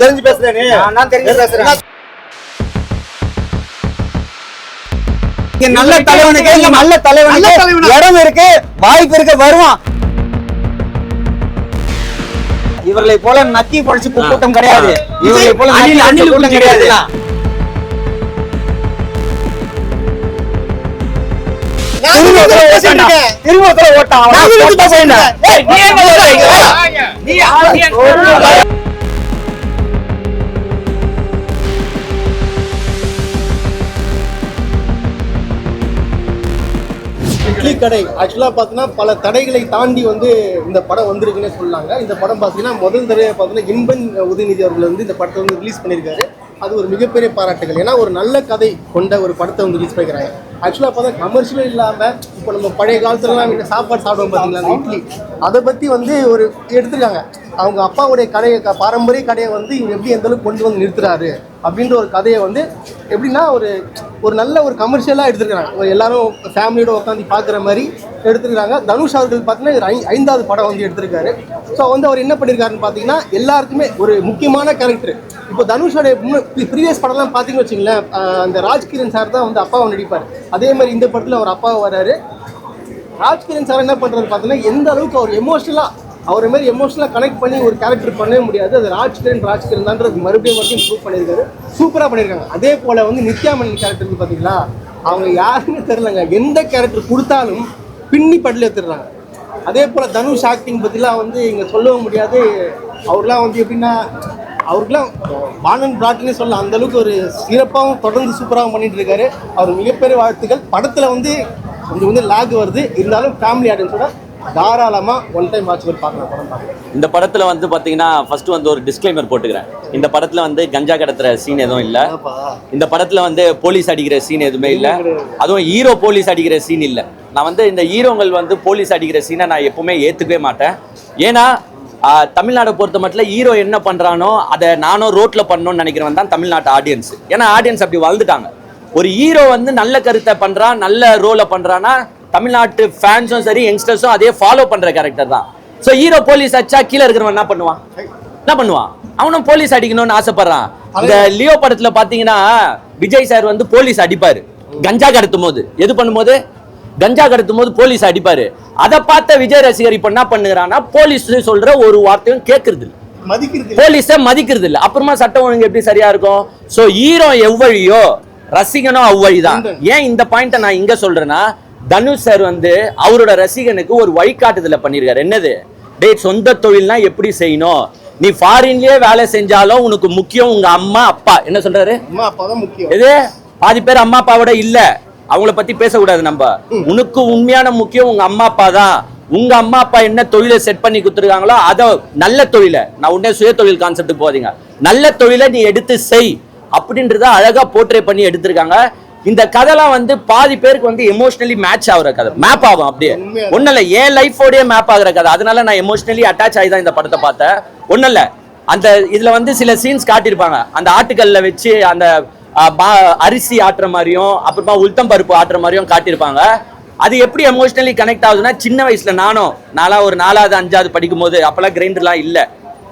தெரிஞ்சு பேசுறேன். நல்ல தலைவனுக்கு நல்ல தலைவனுக்கு இடம் இருக்கு, வாய்ப்பு இருக்கு, வருவான். இவர்களை போல நக்கி படிச்சு கூட்டம் கிடையாது. இவர்களை போல கூட்டம் கிடையாது. இட்லி கடை ஆக்சுவலா பாத்தீங்கன்னா பல தடைகளை தாண்டி வந்து இந்த படம் வந்திருக்குன்னு சொல்லாங்க. இந்த படம் பாத்தீங்கன்னா முதல் தடவை பாத்தீங்கன்னா இன்பன் உதயநிதி அவர்கள் வந்து இந்த படத்தை வந்து ரிலீஸ் பண்ணியிருக்காரு. அது ஒரு மிகப்பெரிய பாராட்டுகள். ஏன்னா ஒரு நல்ல கதை கொண்ட ஒரு படத்தை வந்து ரிலீஸ் பண்ணிக்கிறாங்க. ஆக்சுவலாக பார்த்தா கமர்ஷியலும் இல்லாமல் இப்போ நம்ம பழைய காலத்துலலாம் இந்த சாப்பாடு சாப்பிடுவோம் பார்த்தீங்களா, அந்த இட்லி, அதை பற்றி வந்து ஒரு எடுத்துருக்காங்க. அவங்க அப்பாவுடைய கடையை பாரம்பரிய கடையை வந்து இவங்க எப்படி எந்த அளவுக்கு கொண்டு வந்து நிறுத்துறாரு அப்படின்ற ஒரு கதையை வந்து எப்படின்னா ஒரு நல்ல ஒரு கமர்ஷியலாக எடுத்துருக்காங்க. எல்லாரும் ஃபேமிலியோட உட்காந்து பார்க்குற மாதிரி எடுத்துருக்காங்க. தனுஷ் அவர்கள் பார்த்தீங்கன்னா 5வது படம் வந்து எடுத்திருக்காரு. ஸோ வந்து அவர் என்ன பண்ணியிருக்காருன்னு பார்த்தீங்கன்னா எல்லாருக்குமே ஒரு முக்கியமான கேரக்டர். இப்போ தனுஷோடைய ப்ரீவியஸ் படம்லாம் பார்த்தீங்கன்னு வச்சுங்களேன், அந்த ராஜ்கிரண் சார் தான் வந்து அப்பாவை நடிப்பார். அதே மாதிரி இந்த படத்தில் அவர் அப்பாவை வர்றாரு. ராஜ்கிரண் சார் என்ன பண்ணுறது பார்த்தீங்கன்னா எந்த அளவுக்கு அவர் அவரை மாதிரி எமோஷனலாக கனெக்ட் பண்ணி ஒரு கேரக்டர் பண்ணவே முடியாது. அது ராஜ்கிரண் தான்றது மறுபடியும் ப்ரூவ் பண்ணியிருக்காரு. சூப்பராக பண்ணியிருக்காங்க. அதே போல் வந்து நித்யாமணி கேரக்டருக்கு பார்த்தீங்களா, அவங்க யாருன்னு தெரிலங்க, எந்த கேரக்டர் கொடுத்தாலும் பின்னி படல எடுத்துடுறாங்க. அதே போல் தனுஷ் ஆக்டிங் பற்றிலாம் வந்து இங்கே சொல்லவும் முடியாது. அவர்லாம் வந்து எப்படின்னா அவருக்குலாம் பானன் பிராட்னே சொல்லலாம். அந்தளவுக்கு ஒரு சிறப்பாகவும் தொடர்ந்து சூப்பராகவும் பண்ணிட்டு இருக்காரு. அவர் மிகப்பெரிய வாழ்த்துக்கள். படத்தில் வந்து கொஞ்சம் லேக் வருது, இருந்தாலும் ஃபேமிலி ஆடியன்ஸோட தாராளமா ஒன் டைம் வாட்ச் பண்ணி பார்க்கலாம். இந்த படத்துல வந்து பாத்தீங்கன்னா ஃபர்ஸ்ட் வந்து ஒரு டிஸ்க்ளைமர் போட்டுக்கிறேன். இந்த படத்துல வந்து கஞ்சா கடத்துற சீன் எதுவும் இல்ல. இந்த படத்துல வந்து போலீஸ் அடிக்கிற சீன் எதுவுமே இல்ல. அதுவும் ஹீரோ போலீஸ் அடிக்கிற சீன் இல்ல. நான் வந்து இந்த ஹீரோங்கள் வந்து போலீஸ் அடிக்கிற சீனை நான் எப்பவுமே ஏத்துக்கவே மாட்டேன். ஏன்னா தமிழ்நாடை பொறுத்த மட்டும் ஹீரோ என்ன பண்றானோ அதை நானும் ரோட்ல பண்ணணும்னு நினைக்கிறவன் தான் தமிழ்நாட்டு ஆடியன்ஸ். ஏன்னா ஆடியன்ஸ் அப்படி வளர்ந்துட்டாங்க. ஒரு ஹீரோ வந்து நல்ல கருத்தை பண்றான், நல்ல ரோலை பண்றான்னா தமிழ்நாட்டு ஃபேன்ஸும் சரி யங்ஸ்டர்ஸும் அதே ஃபாலோ பண்ற கேரக்டர் தான். ஸோ ஹீரோ போலீஸ் அடிச்சா கீழே இருக்கிறவன் என்ன பண்ணுவான்? அவனும் போலீஸ் அடிக்கணும்னு ஆசைப்படுறான். இந்த லியோ படத்துல பாத்தீங்கன்னா விஜய் சார் வந்து போலீஸ் அடிப்பாரு கஞ்சா கடத்தும் போது. எது பண்ணும்போது? கஞ்சா கடத்தும் போது போலீஸ் அடிப்பாரு. அதை பார்த்த விஜய் ரசிகர் இப்ப என்ன பண்ணுறான்னா போலீஸ் சொல்ற ஒரு வார்த்தையும் கேட்கறது இல்லை, போலீஸ மதிக்கிறது இல்லை. அப்புறமா சட்டம் ஒழுங்கு எப்படி சரியா இருக்கும்? ஸோ ஹீரோ எவ்வழியோ ரசிகனும் அவ்வழிதான். ஏன் இந்த பாயிண்ட நான் இங்க சொல்றேன்னா, தனுஷ் சார் வந்து அவரோட ரசிகனுக்கு ஒரு வழிகாட்டுதல பண்ணிருக்காரு. என்னது? டேய், சொந்த தொழில்னா எப்படி செய்யணும், நீ ஃபாரின்லயே வேலை செஞ்சாலும் உனக்கு முக்கியம் உங்க அம்மா அப்பா. என்ன சொல்றாரு? அம்மா அப்பா தான் முக்கியம். இது பாதி பேர் அம்மா அப்பாவோட இல்ல, அவங்கள பத்தி பேசக்கூடாது. நம்ம உனக்கு உண்மையான முக்கியம் உங்க அம்மா அப்பா தான். உங்க அம்மா அப்பா என்ன தொழிலை செட் பண்ணி கொடுத்துருக்காங்களோ அதை நல்ல தொழிலை, நான் உடனே சுய தொழில் கான்செப்ட் போதீங்க, நல்ல தொழிலை நீ எடுத்து செய் அப்படின்றத அழகா போர்ட்ரே பண்ணி எடுத்திருக்காங்க. இந்த கதைலாம் வந்து பாதி பேருக்கு வந்து எமோஷனலி மேட்ச் ஆகுற கதை, மேப் ஆகும். அப்படியே ஒன்னும் இல்ல, என் லைஃபோடய மேப் ஆகுற கதை. அதனால நான் எமோஷனலி அட்டாச் ஆகி தான் இந்த படத்தை பார்த்தேன். ஒன்னும் இல்ல, அந்த இதுல வந்து சில சீன்ஸ் காட்டியிருப்பாங்க. அந்த ஆட்டுக்கல்ல வச்சு அந்த அரிசி ஆட்டுற மாதிரியும் அப்புறமா உளுத்தம் பருப்பு ஆட்டுற மாதிரியும் காட்டியிருப்பாங்க. அது எப்படி எமோஷனலி கனெக்ட் ஆகுதுன்னா, சின்ன வயசுல நான்லாம் ஒரு 4வது 5வது படிக்கும் போது, அப்பெல்லாம் கிரைண்டர்லாம் இல்ல.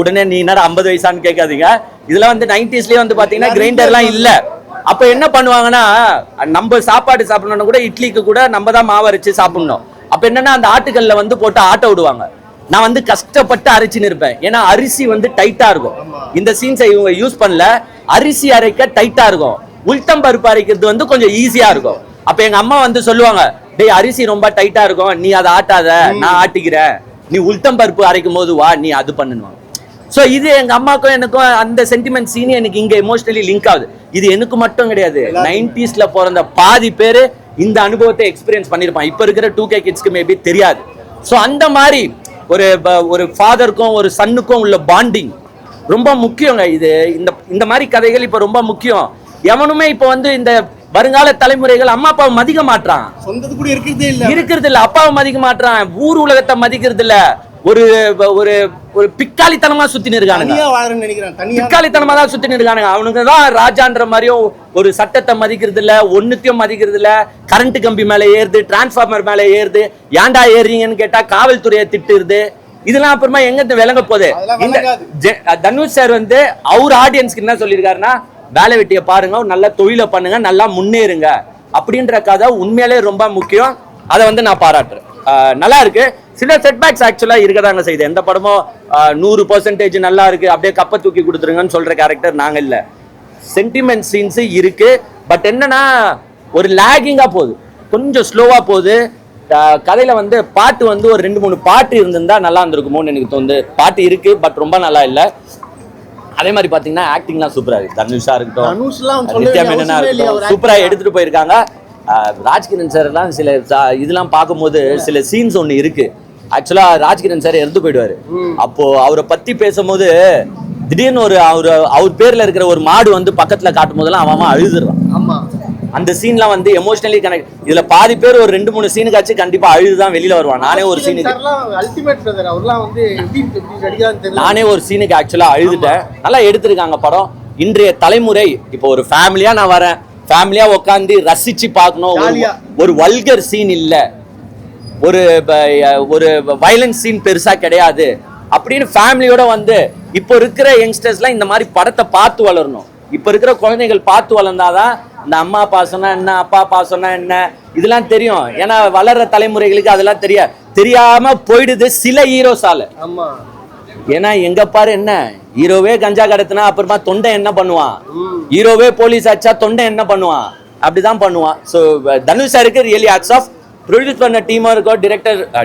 உடனே நீ என்ன 50 வயசான்னு கேட்காதீங்க. இதுல வந்து 90ஸ்லயே வந்து பாத்தீங்கன்னா கிரைண்டர்லாம் இல்ல. அப்ப என்ன பண்ணுவாங்கன்னா, நம்ம சாப்பாடு சாப்பிடணும்னா கூட இட்லிக்கு கூட நம்ம தான் மாவு அரைச்சு சாப்பிடணும். அப்ப என்னன்னா அந்த ஆட்டுக்கல்ல வந்து போட்டு ஆட்ட விடுவாங்க. நான் வந்து கஷ்டப்பட்டு அரைச்சுன்னு இருப்பேன். ஏன்னா அரிசி வந்து டைட்டா இருக்கும். இந்த சீன்ஸை இவங்க யூஸ் பண்ணல. அரிசி அரைக்க டைட்டா இருக்கும், உளுத்தம் பருப்பு அரைக்கிறது வந்து கொஞ்சம் ஈஸியா இருக்கும். அப்ப எங்க அம்மா வந்து சொல்லுவாங்க, டேய் அரிசி ரொம்ப டைட்டா இருக்கும், நீ அதை ஆட்டாத, நான் ஆட்டிக்கிறேன், நீ உளுத்தம் பருப்பு அரைக்கும் போது வா நீ அது பண்ணுவாங்க. ஸோ இது எங்க அம்மாக்கும் எனக்கும் அந்த சென்டிமெண்ட் சீன் எனக்கு இங்க எமோஷனலி லிங்க் ஆகுது. இது எனக்கு மட்டும் கிடையாது, 90ஸ்ல பிறந்த பாதி பேரு இந்த அனுபவத்தை எக்ஸ்பீரியன்ஸ் பண்ணிருப்பான். இப்ப இருக்கிற 2K கிட்ஸ்க்கு மேபி தெரியாது. ஸோ அந்த மாதிரி ஒரு ஃபாதருக்கும் ஒரு சன்னுக்கும் உள்ள பாண்டிங் ரொம்ப முக்கியங்க. இது இந்த மாதிரி கதைகள் இப்ப ரொம்ப முக்கியம். எவனுமே இப்ப வந்து இந்த வருங்கால தலைமுறைகள் அம்மா அப்பாவை மதிக்க மாட்டான், சொந்தத்து கூட இருக்கிறது இல்ல, அப்பாவை மதிக்க மாட்டான், ஊர் உலகத்தை மதிக்கிறது இல்ல. ஒரு ஒரு ஒரு பிக்காளித்தனமா சுத்தின்னு இருக்கானுங்க, பிக்காளித்தனமா தான் சுத்தின்னு இருக்கானுங்க. அவனுக்கு தான் ராஜான்ற மாதிரியும் ஒரு சட்டத்தை மதிக்கிறது இல்ல, ஒன்னுத்தையும் மதிக்கிறது இல்ல. கரண்ட் கம்பி மேல ஏறுது, டிரான்ஸ்பார்மர் மேல ஏறுது, ஏன்டா ஏறீங்கன்னு கேட்டா காவல்துறையை திட்டுறது. இதெல்லாம் அப்புறமா எங்க விளங்க போகுது? அதெல்லாம் இந்த விளங்காது. தனுஷ் சார் வந்து அவர் ஆடியன்ஸ்க்கு என்ன சொல்லியிருக்காருன்னா, வேலை வெட்டியை பாருங்க, ஒரு நல்ல தொழிலை பண்ணுங்க, நல்லா முன்னேறுங்க அப்படின்ற கதை உண்மையிலே ரொம்ப முக்கியம். அதை வந்து நான் பாராட்டுறேன். நல்லா இருக்கு. சில செட்பேக்ஸ் ஆக்சுவலா இருக்கதாங்க செய்யுது. எந்த படமும் 100% நல்லா இருக்கு அப்படியே கப்பை தூக்கி கொடுத்துருங்கன்னு சொல்ற கேரக்டர் நாங்க இல்ல. சென்டிமெண்ட் சீன்ஸ் இருக்கு. பட் என்னன்னா ஒரு லேகிங்கா போகுது, கொஞ்சம் ஸ்லோவா போகுது. கதையில வந்து பாட்டு வந்து ஒரு 2-3 பாட்டு இருந்திருந்தா நல்லா இருந்திருக்குமோன்னு எனக்கு தோணுது. பாட்டு இருக்கு பட் ரொம்ப நல்லா இல்ல. அதே மாதிரி பாத்தீங்கன்னா ஆக்டிங்லாம் சூப்பரா இருக்கு. தனுஷா இருக்கட்டும், நித்யா மேனனா இருக்கட்டும், சூப்பரா எடுத்துட்டு போயிருக்காங்க. ராஜ்கிரண் சார் எல்லாம் சில இதெல்லாம் பார்க்கும்போது சில சீன்ஸ் ஒண்ணு இருக்கு. ஆக்சுவலா ராஜ்கிரண் சார் இறந்து போயிடுவாரு. அப்போ அவரை பத்தி பேசும்போது திடீர்னு அவர் பேர்ல இருக்கிற ஒரு மாடு வந்து பக்கத்துல காட்டும் போதெல்லாம் அவன் அழுதுறான். ஆமா, அந்த சீன்லாம் வந்து எமோஷனலி கனெக்ட். இதுல பாதி பேர் ஒரு 2-3 சீனுக்காச்சும் கண்டிப்பா அழுதுதான் வெளியில வருவான். நானே ஒரு சீனுக்கு நானே ஒரு சீனுக்கு ஆக்சுவலா அழுதுட்டேன். நல்லா எடுத்திருக்காங்க படம். இன்றைய தலைமுறை இப்போ ஒரு ஃபேமிலியா நான் வரேன், ஃபேமிலியா உட்காந்து ரசிச்சு பார்க்கணும். ஒரு வல்கர் சீன் இல்ல, ஒரு வயலன்ஸ் சீன் பெருசா கிடையாது அப்படின்னு ஃபேமிலியோட வந்து இப்போ இருக்கிற யங்ஸ்டர்ஸ்லாம் இந்த மாதிரி படத்தை பார்த்து வளரணும். இப்ப இருக்கிற குழந்தைகள் பார்த்து வளர்ந்தாதான் இந்த அம்மா அப்பா சொன்னா என்ன, அப்பா அப்பா சொன்னா என்ன இதெல்லாம் தெரியும். ஏன்னா வளர்ற தலைமுறைகளுக்கு அதெல்லாம் தெரியாம போயிடுது சில ஹீரோஸால. ஏன்னா எங்க பாரு என்ன ஹீரோவே கஞ்சா கடத்தினா அப்புறமா தொண்டை என்ன பண்ணுவான், ஹீரோவே போலீஸ் ஆச்சா தொண்டை என்ன பண்ணுவான், அப்படிதான் பண்ணுவான். ஸோ தனுஷ் சாருக்கு ரியலி ஹேட்ஸ் ஆஃப். ப்ரொடியூஸ் பண்ண டீமா இருக்கோ,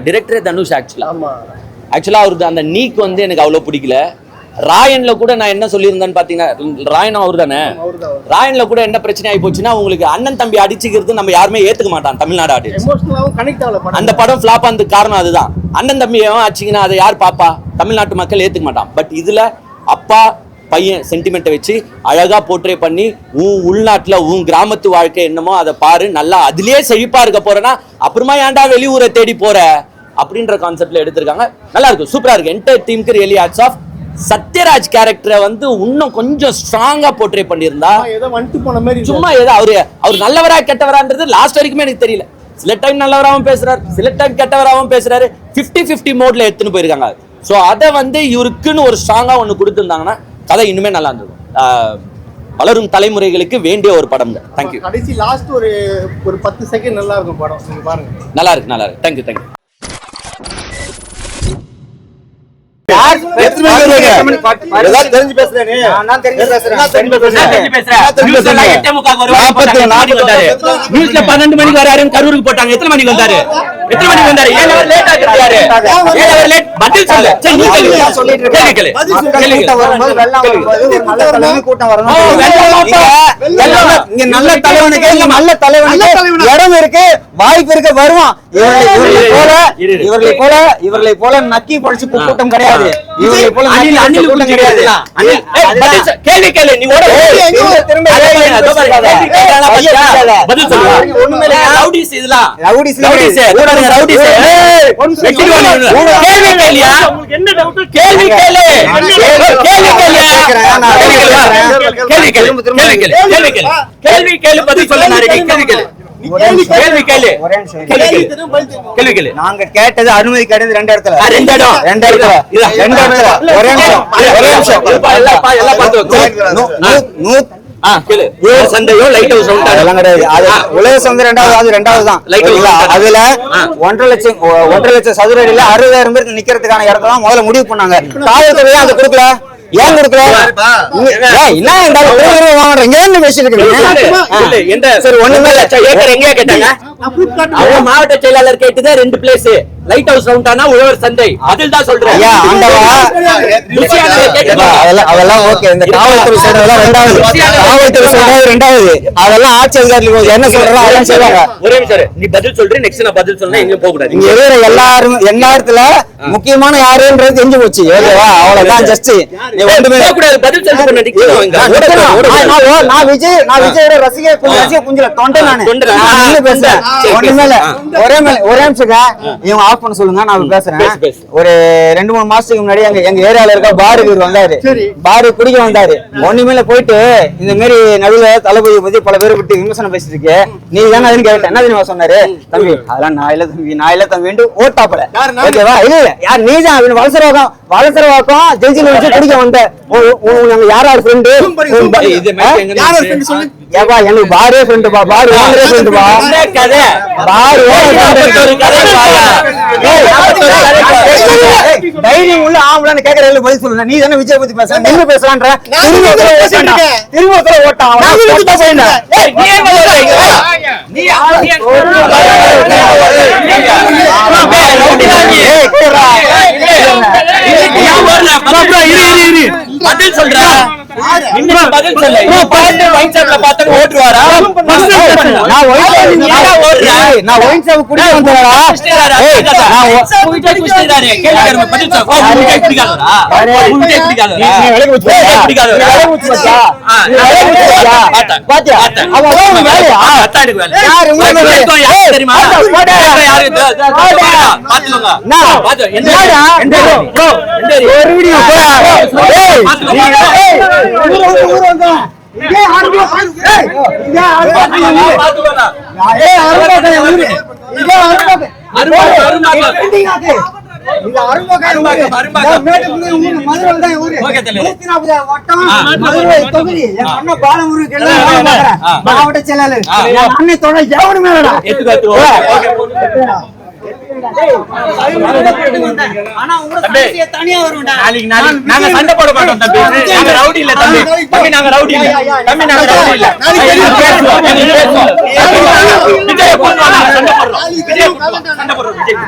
டிரெக்டரே தனுஷ். ஆக்சுவலா அவருக்கு அந்த நீக் வந்து எனக்கு அவ்வளவு பிடிக்கல. ராயன்ல கூட நான் என்ன சொல்லியிருந்தேன்னு பாத்தீங்கன்னா, ராயனும் அவர் தானே. ராயன்ல கூட என்ன பிரச்சனை ஆகி போச்சுன்னா, உங்களுக்கு அண்ணன் தம்பி அடிச்சுக்கிறது நம்ம யாருமே ஏத்துக்க மாட்டான் தமிழ்நாடு ஆடியன்ஸ். அந்த படம் ஃபிளாப் ஆனதுக்கு காரணம் அதுதான். அண்ணன் தம்பி ஆச்சுங்கன்னா அதை யார் பாப்பா? தமிழ்நாட்டு மக்கள் ஏத்துக்க மாட்டான். பட் இதுல அப்பா பையன் சென்டிமெண்ட்டை வச்சு அழகா போர்ட்ரே பண்ணி உள்நாட்டுல கிராமத்து வாழ்க்கை என்னமோ அதை பாரு, நல்லா அதுலயே செழிப்பா இருக்க போறேன்னா அப்புறமா ஏன்டா வெளியூரை தேடி போற அப்படின்ற கான்செப்ட்ல எடுத்திருக்காங்க. நல்லா இருக்கு, சூப்பரா இருக்கு. என்டையர் டீமுக்கு ரியலி ஹேட்ஸ் ஆஃப். சத்யராஜ் கேரக்டரை வந்து இன்னும் கொஞ்சம் ஸ்ட்ராங்கா போர்ட்ரே பண்ணியிருந்தா, சும்மா ஏதோ அவர் நல்லவரா கெட்டவரான்றது லாஸ்ட் வரைக்குமே எனக்கு தெரியல. சில டைம் நல்லவராகவும் பேசுறாரு, சில டைம் கெட்டவராகவும் பேசுறாரு. 50-50 மோட்ல எடுத்துன்னு போயிருக்காங்க. ஸோ அதை வந்து இவருக்குன்னு ஒரு ஸ்ட்ராங்கா ஒன்று கொடுத்துருந்தாங்கன்னா கதை இன்னுமே நல்லா இருந்தது. வளரும் தலைமுறைகளுக்கு வேண்டிய ஒரு படம். தேங்க்யூ. கடைசி லாஸ்ட் ஒரு 10 செகண்ட் நல்லா இருக்கும் படம், நீங்க பாருங்க. நல்லா இருக்கு. தேங்க்யூ. தெரிஞ்சு பேசுறேன். நியூஸ்ல 12 மணிக்கு வராரு, கரூருக்கு போட்டாங்க. எத்தனை மணிக்கு வந்தாரு? 7 ஹவர் லேட் ஆகிட்டாரு. 7 ஹவர் லேட். பதில் சொல்லு. கூட்டம் வரணும். இங்க நல்ல தலைவனுக்கு இடம் இருக்கு, வாய்ப்பு இருக்கு, வருவான். இவர்களை போல நக்கி படிச்சு கூட்டம் கிடையாது. இவர்களை போல கூட்டம் கிடையாது. கேள்வி கேளு. நீ ஓட பதில் சொல்லு. ரவுடிஸ் இதெல்லாம் ரவுடிஸ் கேள்வி கேளியா? என்ன டவுட்? கேள்வி கேளு. கேள்வி கேளு. பதில் சொல்லு. நாங்க கேட்டது அனுமதி கிடையாது 2 இடத்துல. ஒரே நிமிஷம். சந்தையும் லைட் ஹவுஸ் அதெல்லாம் கிடையாது. உலக சந்தை 2வது தான். அதுல 1.5 லட்சம் சதுர அடியில 60,000 பேருக்கு நிக்கிறதுக்கான இடத்த தான் முதல்ல முடிவு பண்ணாங்க. காவல்துறை அதை கொடுக்கல. ஏன் கொடுக்கல? மாவட்ட செயலாளர் கேட்டுதான் 2 பிளேஸ் லைட் ஹவுஸ் ரவுண்டானா உழவர் சந்தை. அதில் தான் சொல்றேன். அதெல்லாம் ஓகே. இந்த காவல்துறை சொல்றதெல்லாம் 2வது. அதெல்லாம் ஆட்சி அதிகாரிகள் என்ன சொல்றாங்க அதெல்லாம் செய்வாங்க. ஒரே நிமிஷம் நீ பதில் சொல்றேன். நெக்ஸ்ட் நான் பதில் சொன்னா எங்க போக கூடாது. இங்க இருக்கிற எல்லாரும் எல்லாத்துல முக்கியமான யாருன்றது தெரிஞ்சு போச்சு. ஓகேவா? அவ்வளவுதான். ஜஸ்ட் ஒண்ணுமே கூடாது. பதில் சொல்ல நான் விஜயோட ரசிகர் குஞ்சில தொண்டை. நான் பேசுறேன். ஒரே நிமிஷம். இவங்க ஆஃப் பண்ண சொல்லுங்க, நான் பேசுறேன். பேசு. ஒரு 2-3 மாசத்துக்கு முன்னாடி எங்க ஏரியால இருக்க பாருக்கு இவர் வந்தாரு. பாரு குடிக்க வந்தாரு. ஒண்ணுமேல போயிட்டு இந்த மாதிரி நடுவுல தளபதியை பத்தி பல பேரை விட்டு விமர்சனம் பேசிட்டு இருக்கு, நீ தானே அதுன்னு கேட்டேன். என்ன தெரியுமா சொன்னாரு? தம்பி அதெல்லாம் நான் இல்ல தம்பி ஓட்டாப்பல. ஓகேவா? இல்ல யார் நீதான் வளசரவாக்கம் ஜெயிச்சில வச்சு குடிக்க வந்த யாராரு ஃப்ரெண்டு? ஏப்பா எனக்கு பாரே ஃப்ரெண்டுப்பா, பாரு ஓனரே ஃப்ரெண்டுப்பா. பாரு தைரியம் உள்ள ஆம்பளன்னு கேக்குறதுல பதில் சொல்லுங்க. நீ தானே விஜய் பத்தி பேசுற, நீங்க பேசலான்ற திரும்ப ஓட்டான். பதில் சொல்ற பதில் சொல்ல ஓட்டுவாரா? நான் ஒயின் ஷாப் குடிக்க வந்தேன்டா. மாவட்ட செயலாளர் அன்னை தொட எவனுமே நாங்க சண்டை போட மாட்டோம் தம்பி, நாங்க ரவுடி இல்ல தம்பி, தம்பி நாங்க ரவுடி இல்ல தம்பி, நாங்க ரவுடி இல்ல. சண்டை போடுறோம் விஜய்